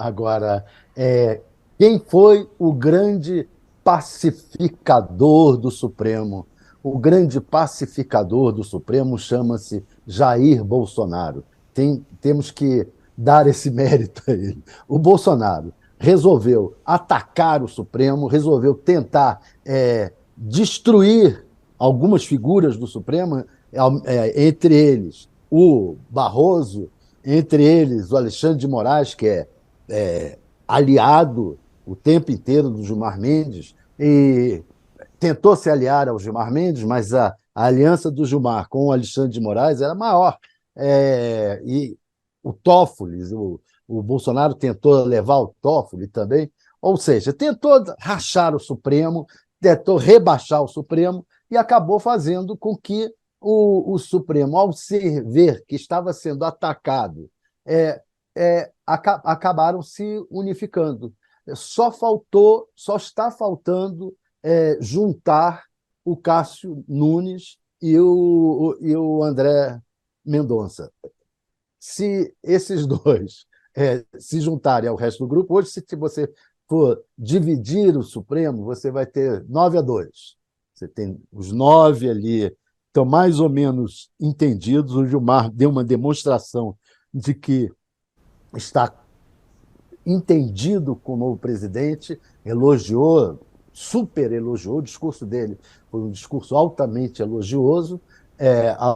Agora, é, quem foi o grande pacificador do Supremo? O grande pacificador do Supremo chama-se Jair Bolsonaro. Temos que dar esse mérito a ele. O Bolsonaro resolveu atacar o Supremo, resolveu tentar destruir algumas figuras do Supremo, entre eles o Barroso, entre eles o Alexandre de Moraes, que aliado o tempo inteiro do Gilmar Mendes, e tentou se aliar ao Gilmar Mendes, mas a aliança do Gilmar com o Alexandre de Moraes era maior. E o Toffoli, o Bolsonaro tentou levar o Toffoli também, ou seja, tentou rachar o Supremo, tentou rebaixar o Supremo e acabou fazendo com que o Supremo, ao se ver que estava sendo atacado, é, acabaram se unificando. Só está faltando juntar o Cássio Nunes e o André Mendonça. Se esses dois se juntarem ao resto do grupo, hoje, se você for dividir o Supremo, você vai ter 9-2. Você tem os 9 ali, estão mais ou menos entendidos. O Gilmar deu uma demonstração de que está entendido com o novo presidente, super elogiou, o discurso dele foi um discurso altamente elogioso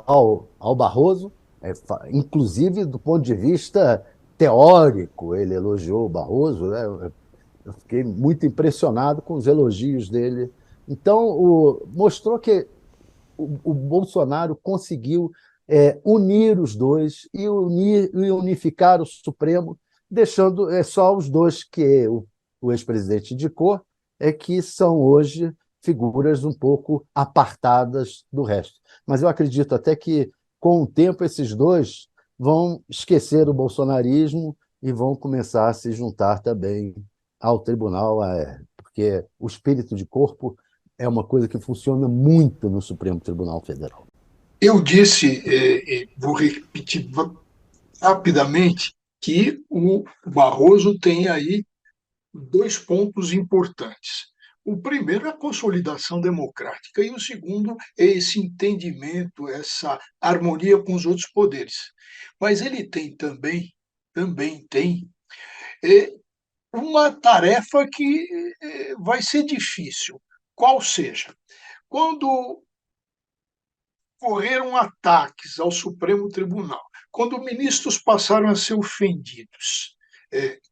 ao Barroso, inclusive do ponto de vista teórico, ele elogiou o Barroso, né? Eu fiquei muito impressionado com os elogios dele. Então, mostrou que o Bolsonaro conseguiu unir os dois e unificar o Supremo, deixando só os dois que o ex-presidente indicou, que são hoje figuras um pouco apartadas do resto. Mas eu acredito até que, com o tempo, esses dois vão esquecer o bolsonarismo e vão começar a se juntar também ao tribunal, porque o espírito de corpo é uma coisa que funciona muito no Supremo Tribunal Federal. Eu disse, vou repetir rapidamente, que o Barroso tem aí dois pontos importantes. O primeiro é a consolidação democrática e o segundo é esse entendimento, essa harmonia com os outros poderes. Mas ele tem também tem é, uma tarefa que vai ser difícil. Qual seja, quando ocorreram ataques ao Supremo Tribunal, quando ministros passaram a ser ofendidos,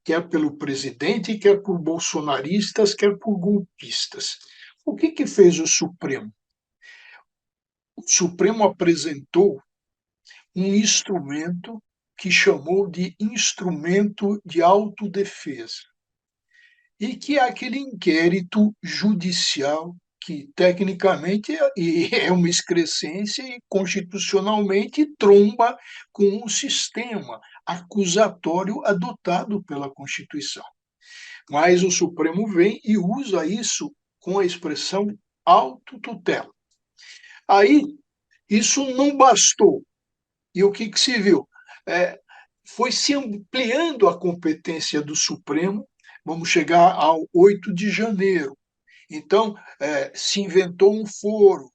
quer pelo presidente, quer por bolsonaristas, quer por golpistas. O que fez o Supremo? O Supremo apresentou um instrumento que chamou de instrumento de autodefesa, e que é aquele inquérito judicial que, tecnicamente, é uma excrescência e, constitucionalmente, tromba com o sistema acusatório adotado pela Constituição. Mas o Supremo vem e usa isso com a expressão autotutela. Aí, isso não bastou. E o que se viu? Foi se ampliando a competência do Supremo. Vamos chegar ao 8 de janeiro. Então, se inventou um foro,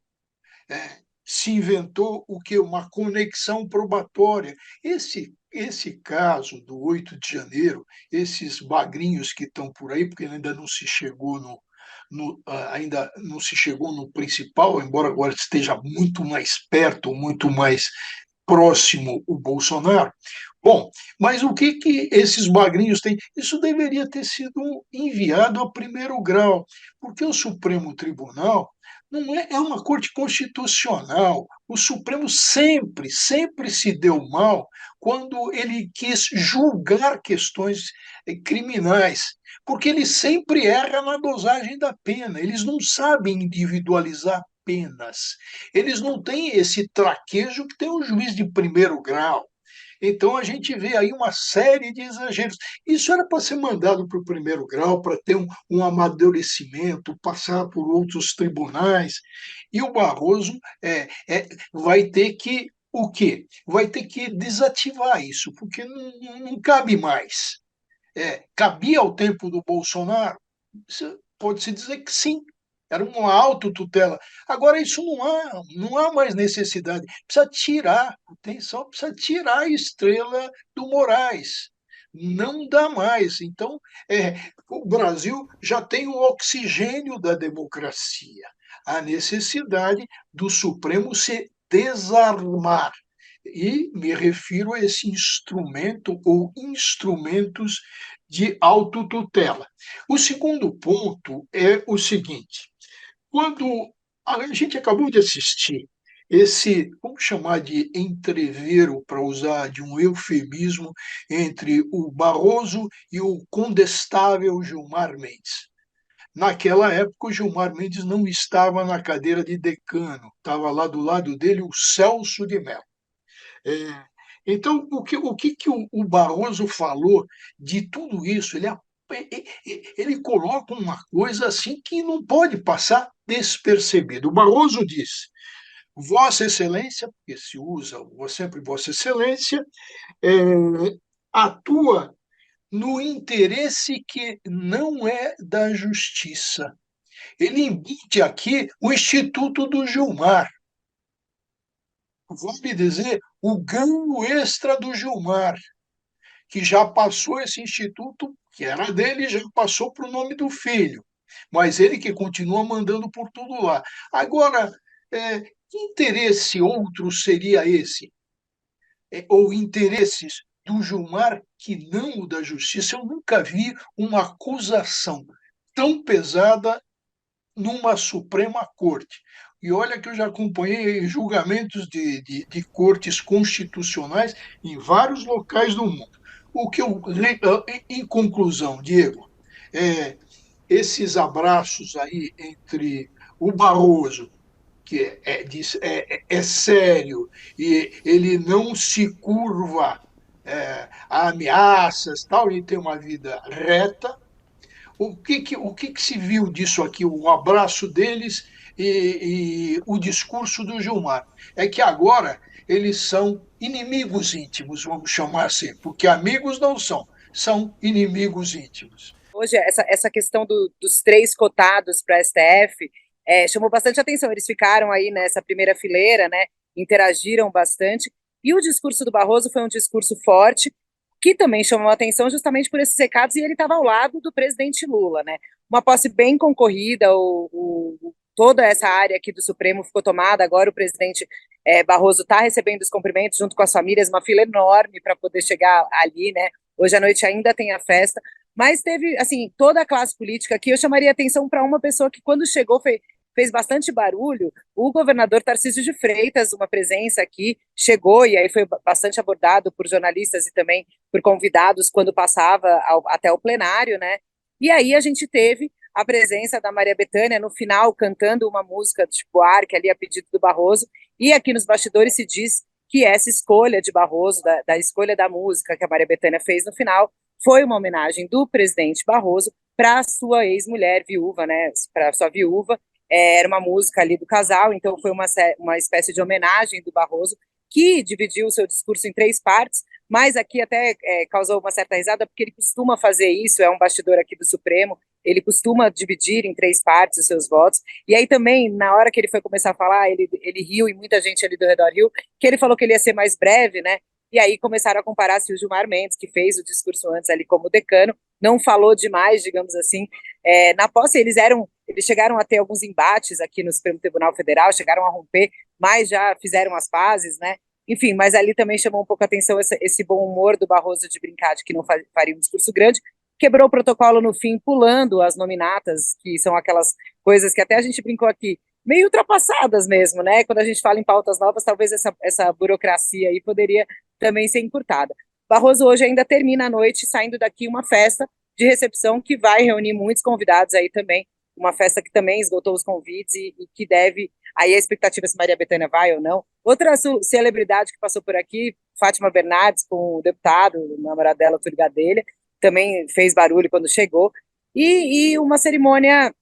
se inventou o que? Uma conexão probatória. Esse caso do 8 de janeiro, esses bagrinhos que estão por aí, porque ainda não se chegou ainda não se chegou no principal, embora agora esteja muito mais perto, muito mais próximo o Bolsonaro. Bom, mas o que esses bagrinhos têm? Isso deveria ter sido enviado a primeiro grau, porque o Supremo Tribunal não é uma corte constitucional. O Supremo sempre se deu mal quando ele quis julgar questões criminais, porque ele sempre erra na dosagem da pena. Eles não sabem individualizar penas. Eles não têm esse traquejo que tem o juiz de primeiro grau. Então a gente vê aí uma série de exageros. Isso era para ser mandado para o primeiro grau, para ter um amadurecimento, passar por outros tribunais. E o Barroso vai ter que o quê? Vai ter que desativar isso, porque não cabe mais. cabia ao tempo do Bolsonaro? Pode-se dizer que sim, era uma autotutela. Agora, isso não há mais necessidade. Precisa tirar, atenção, precisa tirar a estrela do Moraes. Não dá mais. Então, o Brasil já tem o oxigênio da democracia. A necessidade do Supremo se desarmar. E me refiro a esse instrumento ou instrumentos de autotutela. O segundo ponto é o seguinte: quando a gente acabou de assistir esse, vamos chamar de entrevero, para usar de um eufemismo, entre o Barroso e o condestável Gilmar Mendes. Naquela época, o Gilmar Mendes não estava na cadeira de decano, estava lá do lado dele o Celso de Mello. Então, o que o Barroso falou de tudo isso? Ele coloca uma coisa assim que não pode passar despercebido. O Barroso diz: Vossa Excelência, porque se usa sempre Vossa Excelência, é, atua no interesse que não é da justiça. Ele embute aqui o Instituto do Gilmar, vale dizer, o ganho extra do Gilmar, que já passou esse instituto, que era dele, já passou para o nome do filho, mas ele que continua mandando por tudo lá. Agora, que interesse outro seria esse? Ou interesses do Gilmar que não o da justiça? Eu nunca vi uma acusação tão pesada numa Suprema Corte. E olha que eu já acompanhei julgamentos de cortes constitucionais em vários locais do mundo. O que eu, em conclusão, Diego, esses abraços aí entre o Barroso, que é sério e ele não se curva a ameaças, tal, ele tem uma vida reta. O que se viu disso aqui, o abraço deles e o discurso do Gilmar? É que agora eles são inimigos íntimos, vamos chamar assim, porque amigos não são inimigos íntimos. Hoje, essa questão dos 3 cotados para a STF chamou bastante atenção. Eles ficaram aí nessa primeira fileira, né, interagiram bastante. E o discurso do Barroso foi um discurso forte, que também chamou atenção justamente por esses recados, e ele estava ao lado do presidente Lula, né? Uma posse bem concorrida, toda essa área aqui do Supremo ficou tomada. Agora o presidente Barroso está recebendo os cumprimentos junto com as famílias, uma fila enorme para poder chegar ali, né? Hoje à noite ainda tem a festa, mas teve, assim, toda a classe política aqui. Eu chamaria atenção para uma pessoa que, quando chegou, fez bastante barulho. O governador Tarcísio de Freitas, uma presença aqui, chegou e aí foi bastante abordado por jornalistas e também por convidados quando passava até o plenário, né? E aí a gente teve a presença da Maria Bethânia no final, cantando uma música de Chico Buarque ali a pedido do Barroso, e aqui nos bastidores se diz que essa escolha de Barroso, da escolha da música que a Maria Bethânia fez no final, foi uma homenagem do presidente Barroso para a sua ex-mulher viúva, né? Para a sua viúva. Era uma música ali do casal, então foi uma espécie de homenagem do Barroso, que dividiu o seu discurso em 3 partes, mas aqui até causou uma certa risada, porque ele costuma fazer isso, é um bastidor aqui do Supremo, ele costuma dividir em 3 partes os seus votos. E aí também, na hora que ele foi começar a falar, ele riu, e muita gente ali do redor riu, que ele falou que ele ia ser mais breve, né? E aí começaram a comparar se o Gilmar Mendes, que fez o discurso antes ali como decano, não falou demais, digamos assim. Na posse, eles chegaram a ter alguns embates aqui no Supremo Tribunal Federal, chegaram a romper, mas já fizeram as pazes, né? Enfim, mas ali também chamou um pouco a atenção esse bom humor do Barroso de brincar de que não faria um discurso grande. Quebrou o protocolo no fim, pulando as nominatas, que são aquelas coisas que até a gente brincou aqui, meio ultrapassadas mesmo, né? Quando a gente fala em pautas novas, talvez essa burocracia aí poderia também ser encurtada. Barroso hoje ainda termina a noite saindo daqui uma festa de recepção que vai reunir muitos convidados aí também, uma festa que também esgotou os convites e que deve, aí a expectativa se Maria Bethânia vai ou não. Outra celebridade que passou por aqui, Fátima Bernardes, com o deputado, o namorado dela, Túlio Gadelha, também fez barulho quando chegou, e uma cerimônia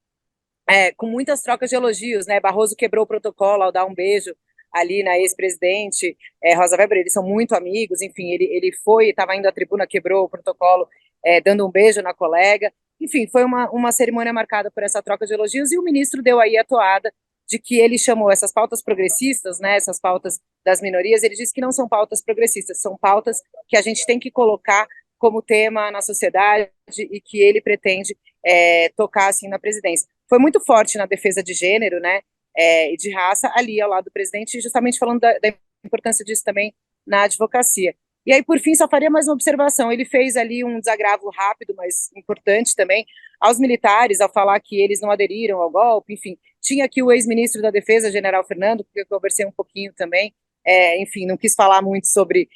com muitas trocas de elogios, né? Barroso quebrou o protocolo ao dar um beijo ali na ex-presidente Rosa Weber. Eles são muito amigos, enfim, ele estava indo à tribuna, quebrou o protocolo dando um beijo na colega. Enfim, foi uma cerimônia marcada por essa troca de elogios, e o ministro deu aí a toada de que ele chamou essas pautas progressistas, né, essas pautas das minorias, ele disse que não são pautas progressistas, são pautas que a gente tem que colocar como tema na sociedade e que ele pretende tocar assim na presidência. Foi muito forte na defesa de gênero, né, e de raça ali ao lado do presidente, justamente falando da importância disso também na advocacia. E aí, por fim, só faria mais uma observação. Ele fez ali um desagravo rápido, mas importante também, aos militares, ao falar que eles não aderiram ao golpe, enfim. Tinha aqui o ex-ministro da Defesa, general Fernando, que eu conversei um pouquinho também, enfim, não quis falar muito sobre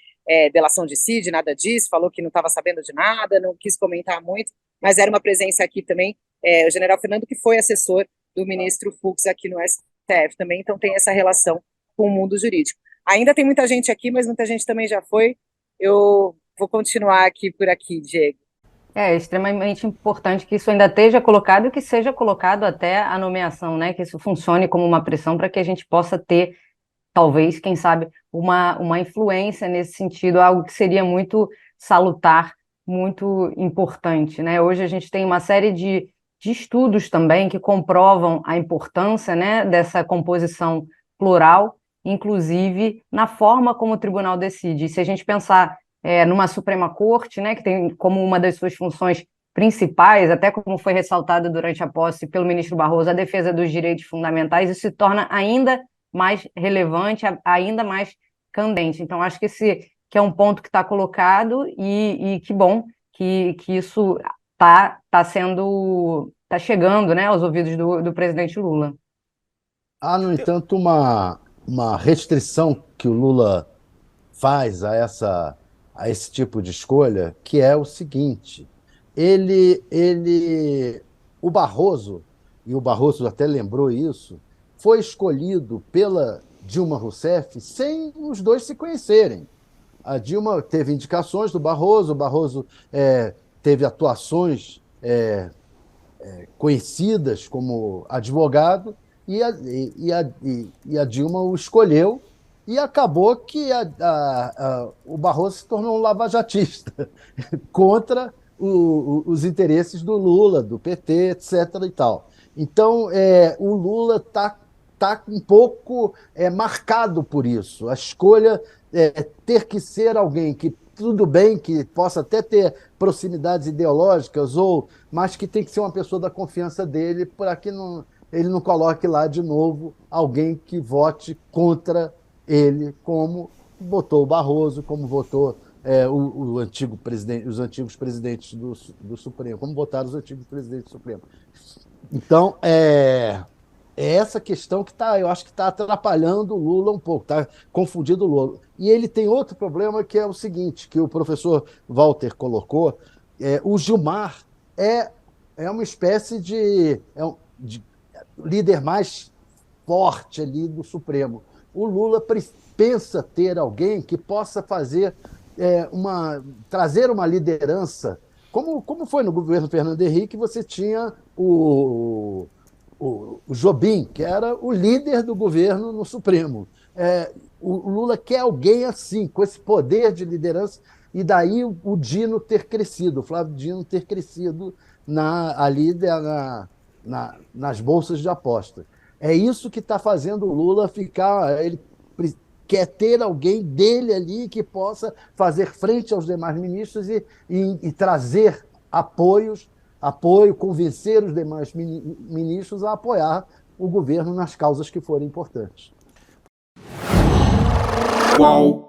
delação de Cid, nada disso, falou que não estava sabendo de nada, não quis comentar muito, mas era uma presença aqui também, o general Fernando, que foi assessor do ministro Fux aqui no STF também, então tem essa relação com o mundo jurídico. Ainda tem muita gente aqui, mas muita gente também já foi. Eu vou continuar aqui por aqui, Diego. É extremamente importante que isso ainda esteja colocado e que seja colocado até a nomeação, né? Que isso funcione como uma pressão para que a gente possa ter, talvez, quem sabe, uma influência nesse sentido, algo que seria muito salutar, muito importante, né? Hoje a gente tem uma série de estudos também que comprovam a importância, né, dessa composição plural, inclusive na forma como o tribunal decide. E se a gente pensar numa Suprema Corte, né, que tem como uma das suas funções principais, até como foi ressaltado durante a posse pelo ministro Barroso, a defesa dos direitos fundamentais, isso se torna ainda mais relevante, ainda mais candente. Então, acho que esse que é um ponto que está colocado e que bom que isso está chegando, né, aos ouvidos do presidente Lula. Há, no entanto, uma restrição que o Lula faz a esse tipo de escolha, que é o seguinte: o Barroso, e o Barroso até lembrou isso, foi escolhido pela Dilma Rousseff sem os dois se conhecerem. A Dilma teve indicações do Barroso, o Barroso teve atuações conhecidas como advogado, e a Dilma o escolheu, e acabou que o Barroso se tornou um lavajatista contra os interesses do Lula, do PT, etc. e tal. Então, o Lula está um pouco marcado por isso. A escolha ter que ser alguém que, tudo bem, que possa até ter proximidades ideológicas, mas que tem que ser uma pessoa da confiança dele, para que ele não coloque lá de novo alguém que vote contra ele, como votou o Barroso, como votou os antigos presidentes do Supremo, como votaram os antigos presidentes do Supremo. Então, é essa questão que eu acho que está atrapalhando o Lula um pouco, está confundindo o Lula. E ele tem outro problema, que é o seguinte, que o professor Walter colocou: o Gilmar é uma espécie de líder mais forte ali do Supremo. O Lula pensa ter alguém que possa trazer uma liderança, como foi no governo Fernando Henrique. Você tinha o Jobim, que era o líder do governo no Supremo. O Lula quer alguém assim, com esse poder de liderança, e daí o Dino ter crescido, o Flávio Dino ter crescido nas bolsas de aposta. É isso que está fazendo o Lula ficar. Ele quer ter alguém dele ali que possa fazer frente aos demais ministros e trazer apoio, convencer os demais ministros a apoiar o governo nas causas que forem importantes. Qual